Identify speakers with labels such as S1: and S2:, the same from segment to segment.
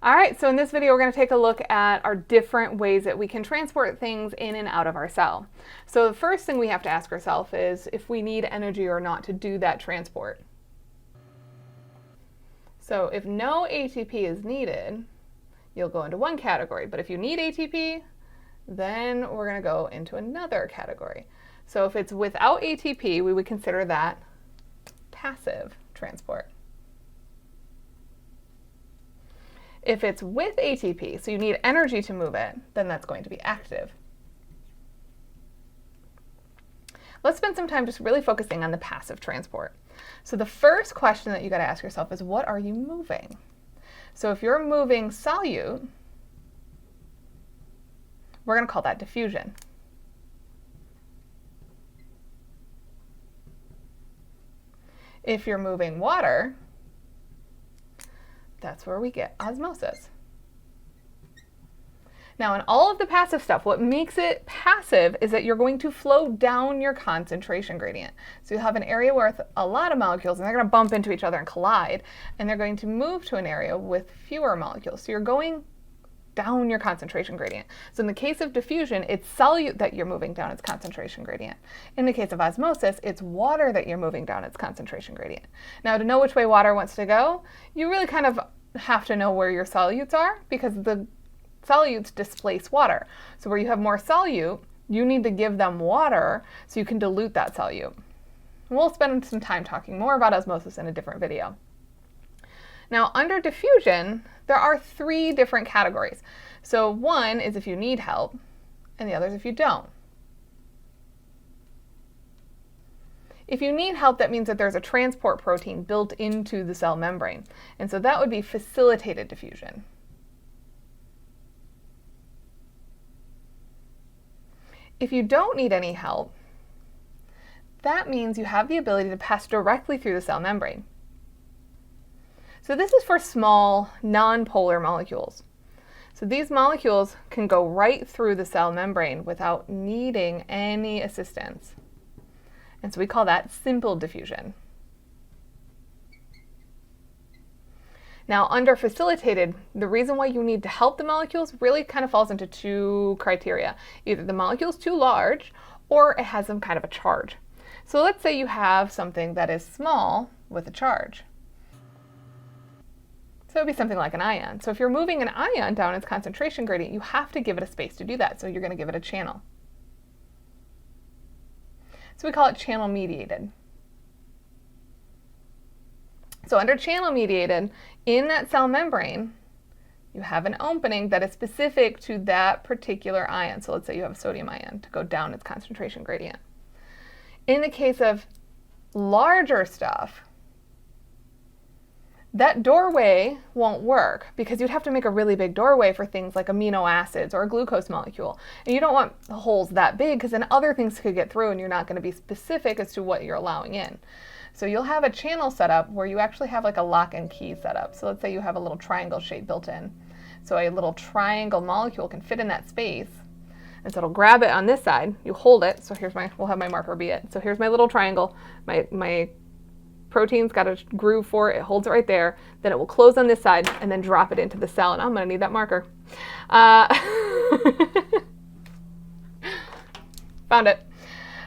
S1: All right, so in this video, we're going to take a look at our different ways that we can transport things in and out of our cell. So the first thing we have to ask ourselves is if we need energy or not to do that transport. So if no ATP is needed, you'll go into one category. But if you need ATP, then we're going to go into another category. So if it's without ATP, we would consider that passive transport. If it's with ATP, so you need energy to move it, then that's going to be active. Let's spend some time just really focusing on the passive transport. So the first question that you got to ask yourself is, what are you moving? So if you're moving solute, we're going to call that diffusion. If you're moving water, that's where we get osmosis. Now, in all of the passive stuff, what makes it passive is that you're going to flow down your concentration gradient. So you'll have an area with a lot of molecules, and they're going to bump into each other and collide, and they're going to move to an area with fewer molecules. So you're going down your concentration gradient. So in the case of diffusion, it's solute that you're moving down its concentration gradient. In the case of osmosis, it's water that you're moving down its concentration gradient. Now, to know which way water wants to go, you really kind of have to know where your solutes are, because the solutes displace water. So where you have more solute, you need to give them water so you can dilute that solute. And we'll spend some time talking more about osmosis in a different video. Now, under diffusion, there are three different categories. So one is if you need help, and the other is if you don't. If you need help, that means that there's a transport protein built into the cell membrane. And so that would be facilitated diffusion. If you don't need any help, that means you have the ability to pass directly through the cell membrane. So this is for small, non-polar molecules. So these molecules can go right through the cell membrane without needing any assistance. And so we call that simple diffusion. Now, under facilitated, the reason why you need to help the molecules really kind of falls into two criteria. Either the molecule's too large, or it has some kind of a charge. So let's say you have something that is small with a charge. So it would be something like an ion. So if you're moving an ion down its concentration gradient, you have to give it a space to do that. So you're going to give it a channel. So we call it channel mediated. So under channel mediated, in that cell membrane, you have an opening that is specific to that particular ion. So let's say you have a sodium ion to go down its concentration gradient. In the case of larger stuff, that doorway won't work because you'd have to make a really big doorway for things like amino acids or a glucose molecule. And you don't want the holes that big because then other things could get through and you're not going to be specific as to what you're allowing in. So you'll have a channel set up where you actually have like a lock and key setup. So let's say you have a little triangle shape built in. So a little triangle molecule can fit in that space. And so it'll grab it on this side. You hold it. So here's we'll have my marker be it. So here's my little triangle. My protein's got a groove for it. It holds it right there. Then it will close on this side and then drop it into the cell. And I'm going to need that marker. Found it.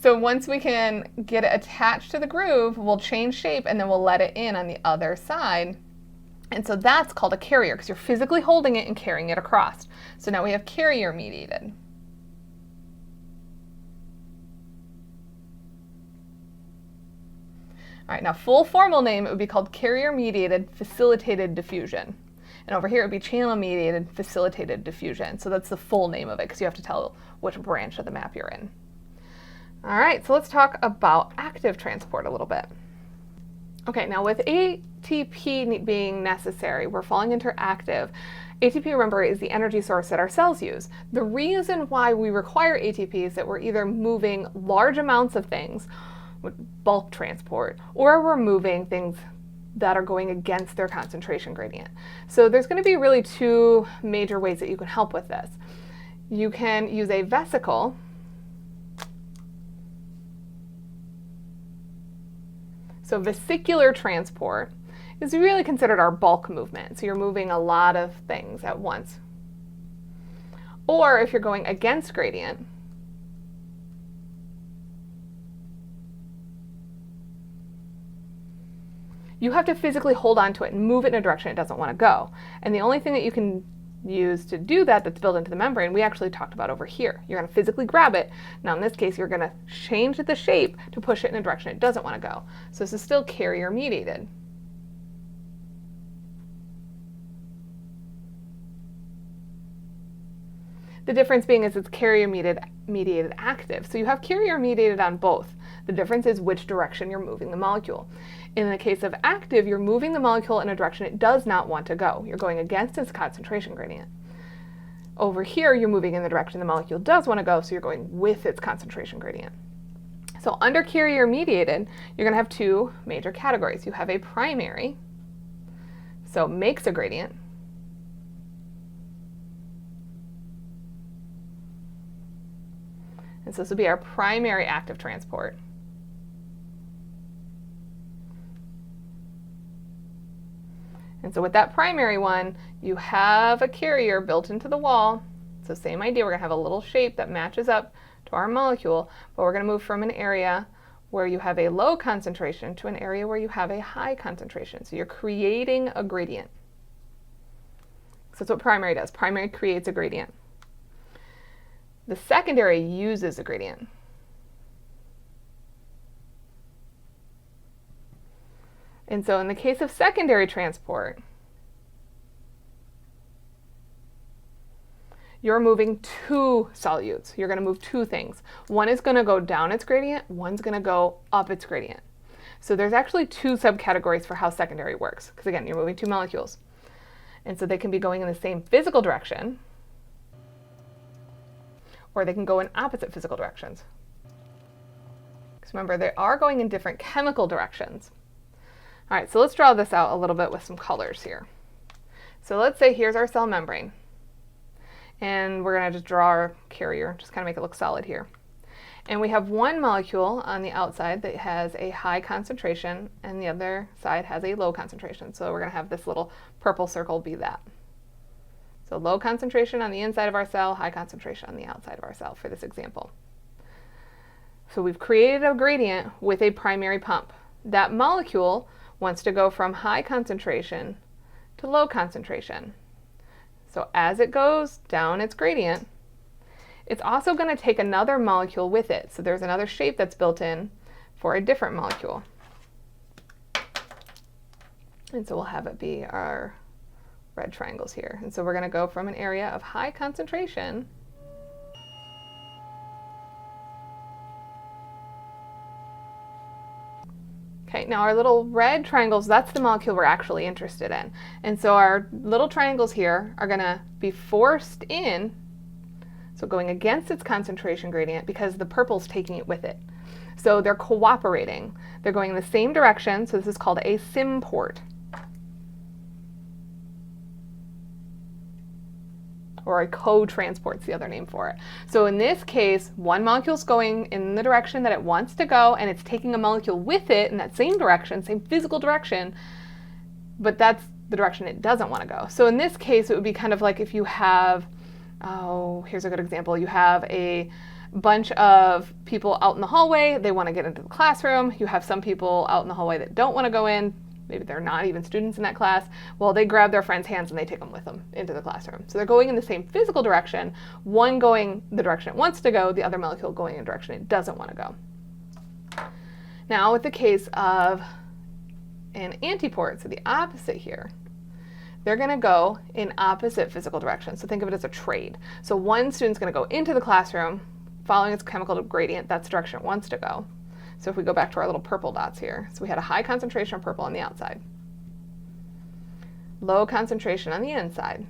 S1: So once we can get it attached to the groove, we'll change shape and then we'll let it in on the other side. And so that's called a carrier because you're physically holding it and carrying it across. So now we have carrier mediated. All right, now full formal name, it would be called carrier-mediated facilitated diffusion. And over here it would be channel-mediated facilitated diffusion. So that's the full name of it because you have to tell which branch of the map you're in. All right, so let's talk about active transport a little bit. Okay, now with ATP being necessary, we're falling into active. ATP, remember, is the energy source that our cells use. The reason why we require ATP is that we're either moving large amounts of things, bulk transport, or we're moving things that are going against their concentration gradient. So there's going to be really two major ways that you can help with this. You can use a vesicle. So vesicular transport is really considered our bulk movement. So you're moving a lot of things at once. Or if you're going against gradient, you have to physically hold on to it and move it in a direction it doesn't want to go. And the only thing that you can use to do that that's built into the membrane, we actually talked about over here. You're going to physically grab it. Now in this case, you're going to change the shape to push it in a direction it doesn't want to go. So this is still carrier mediated. The difference being is it's carrier mediated active. So you have carrier mediated on both. The difference is which direction you're moving the molecule. In the case of active, you're moving the molecule in a direction it does not want to go. You're going against its concentration gradient. Over here, you're moving in the direction the molecule does want to go, so you're going with its concentration gradient. So under carrier mediated, you're going to have two major categories. You have a primary, so makes a gradient, and so this would be our primary active transport. And so with that primary one, you have a carrier built into the wall. So same idea, we're going to have a little shape that matches up to our molecule, but we're going to move from an area where you have a low concentration to an area where you have a high concentration. So you're creating a gradient. So that's what primary does. Primary creates a gradient. The secondary uses a gradient. And so in the case of secondary transport, you're moving two solutes. You're going to move two things. One is going to go down its gradient, one's going to go up its gradient. So there's actually two subcategories for how secondary works, because again, you're moving two molecules. And so they can be going in the same physical direction, or they can go in opposite physical directions. Because remember, they are going in different chemical directions. All right, so let's draw this out a little bit with some colors here. So let's say here's our cell membrane. And we're going to just draw our carrier, just kind of make it look solid here. And we have one molecule on the outside that has a high concentration, and the other side has a low concentration. So we're going to have this little purple circle be that. So low concentration on the inside of our cell, high concentration on the outside of our cell for this example. So we've created a gradient with a primary pump. That molecule wants to go from high concentration to low concentration. So as it goes down its gradient, it's also going to take another molecule with it. So there's another shape that's built in for a different molecule. And so we'll have it be our red triangles here. And so we're going to go from an area of high concentration Okay, now our little red triangles, that's the molecule we're actually interested in. And so our little triangles here are going to be forced in, so going against its concentration gradient because the purple's taking it with it. So they're cooperating. They're going in the same direction, so this is called a symport. Or a co-transport's the other name for it. So in this case, one molecule's going in the direction that it wants to go, and it's taking a molecule with it in that same direction, same physical direction, but that's the direction it doesn't want to go. So in this case, it would be kind of like if you have, oh, here's a good example. You have a bunch of people out in the hallway, they want to get into the classroom. You have some people out in the hallway that don't want to go in. Maybe they're not even students in that class. Well, they grab their friend's hands and they take them with them into the classroom. So they're going in the same physical direction, one going the direction it wants to go, the other molecule going in a direction it doesn't want to go. Now with the case of an antiport, so the opposite here, they're going to go in opposite physical directions. So think of it as a trade. So one student's going to go into the classroom, following its chemical gradient, that's the direction it wants to go. So if we go back to our little purple dots here, so we had a high concentration of purple on the outside, low concentration on the inside.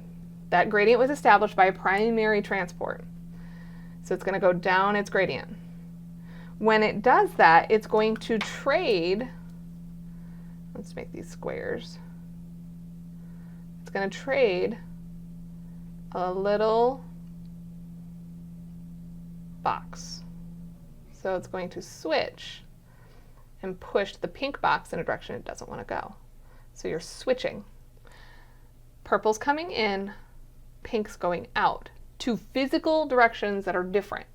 S1: That gradient was established by a primary transport. So it's going to go down its gradient. When it does that, it's going to trade, let's make these squares. It's going to trade a little box. So it's going to switch and push the pink box in a direction it doesn't want to go. So you're switching. Purple's coming in, pink's going out. Two physical directions that are different.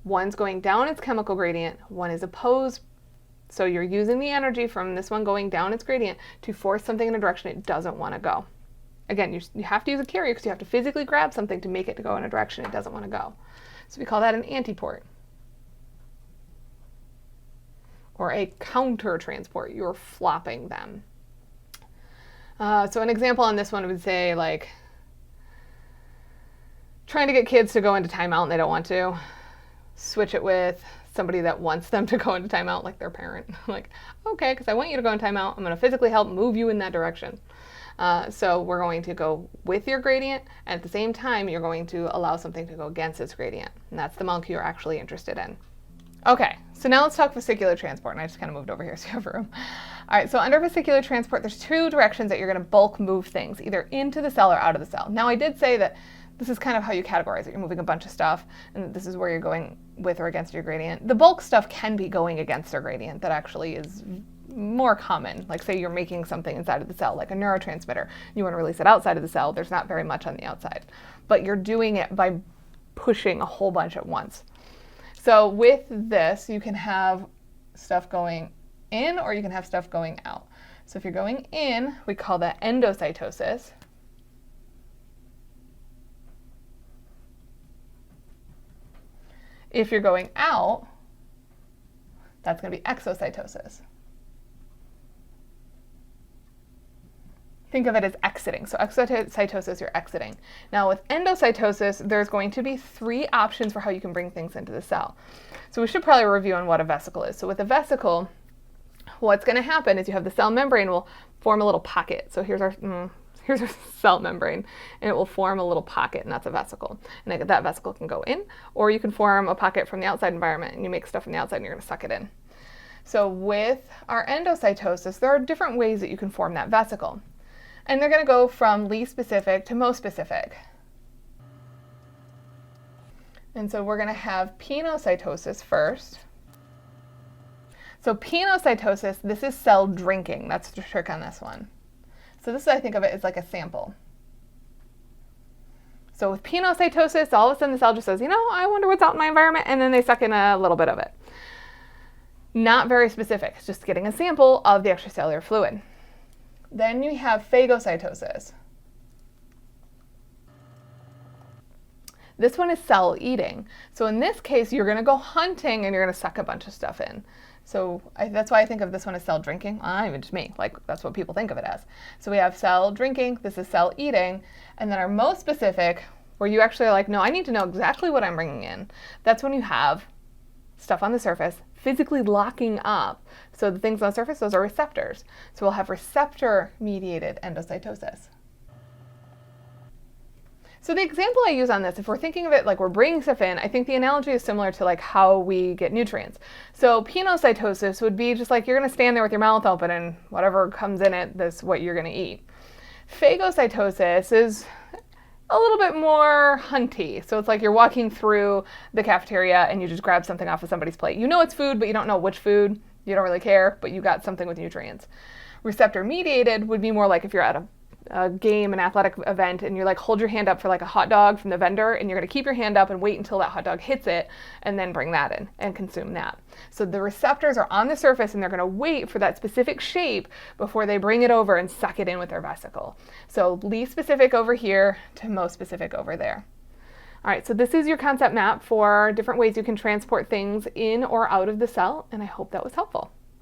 S1: One's going down its chemical gradient, one is opposed. So you're using the energy from this one going down its gradient to force something in a direction it doesn't want to go. Again, you have to use a carrier because you have to physically grab something to make it to go in a direction it doesn't want to go. So we call that an antiport. Or a counter transport. You're flopping them. So an example on this one would say, like, trying to get kids to go into timeout and they don't want to. Switch it with somebody that wants them to go into timeout, like their parent. Like, okay, because I want you to go in timeout, I'm going to physically help move you in that direction. So we're going to go with your gradient, and at the same time, you're going to allow something to go against its gradient. And that's the molecule you're actually interested in. Okay, so now let's talk vesicular transport, and I just kind of moved over here so you have room. All right, so under vesicular transport, there's two directions that you're going to bulk move things, either into the cell or out of the cell. Now, I did say that this is kind of how you categorize it. You're moving a bunch of stuff, and this is where you're going with or against your gradient. The bulk stuff can be going against their gradient. That actually is more common. Like, say you're making something inside of the cell, like a neurotransmitter. You want to release it outside of the cell. There's not very much on the outside. But you're doing it by pushing a whole bunch at once. So with this, you can have stuff going in or you can have stuff going out. So if you're going in, we call that endocytosis. If you're going out, that's going to be exocytosis. Think of it as exiting. So exocytosis, you're exiting. Now with endocytosis, there's going to be three options for how you can bring things into the cell. So we should probably review on what a vesicle is. So with a vesicle, what's going to happen is you have the cell membrane will form a little pocket. So here's our cell membrane, and it will form a little pocket, and that's a vesicle. And that vesicle can go in, or you can form a pocket from the outside environment, and you make stuff from the outside, and you're going to suck it in. So with our endocytosis, there are different ways that you can form that vesicle. And they're going to go from least specific to most specific. And so we're going to have penocytosis first. So penocytosis, this is cell drinking. That's the trick on this one. So this, I think of it as like a sample. So with penocytosis, all of a sudden the cell just says, you know, I wonder what's out in my environment, and then they suck in a little bit of it. Not very specific, it's just getting a sample of the extracellular fluid. Then you have phagocytosis. This one is cell eating. So in this case, you're going to go hunting and you're going to suck a bunch of stuff in. So that's why I think of this one as cell drinking. Well, not even just me, like that's what people think of it as. So we have cell drinking, this is cell eating, and then our most specific, where you actually are like, no, I need to know exactly what I'm bringing in. That's when you have stuff on the surface physically locking up. So the things on the surface, those are receptors. So we'll have receptor-mediated endocytosis. So the example I use on this, if we're thinking of it like we're bringing stuff in, I think the analogy is similar to like how we get nutrients. So penocytosis would be just like you're going to stand there with your mouth open and whatever comes in it, that's what you're going to eat. Phagocytosis is a little bit more hunty. So it's like you're walking through the cafeteria and you just grab something off of somebody's plate. You know it's food, but you don't know which food. You don't really care, but you got something with nutrients. Receptor mediated would be more like if you're at a game, an athletic event, and you're like, hold your hand up for like a hot dog from the vendor, and you're going to keep your hand up and wait until that hot dog hits it, and then bring that in and consume that. So the receptors are on the surface, and they're going to wait for that specific shape before they bring it over and suck it in with their vesicle. So least specific over here to most specific over there. All right, so this is your concept map for different ways you can transport things in or out of the cell, and I hope that was helpful.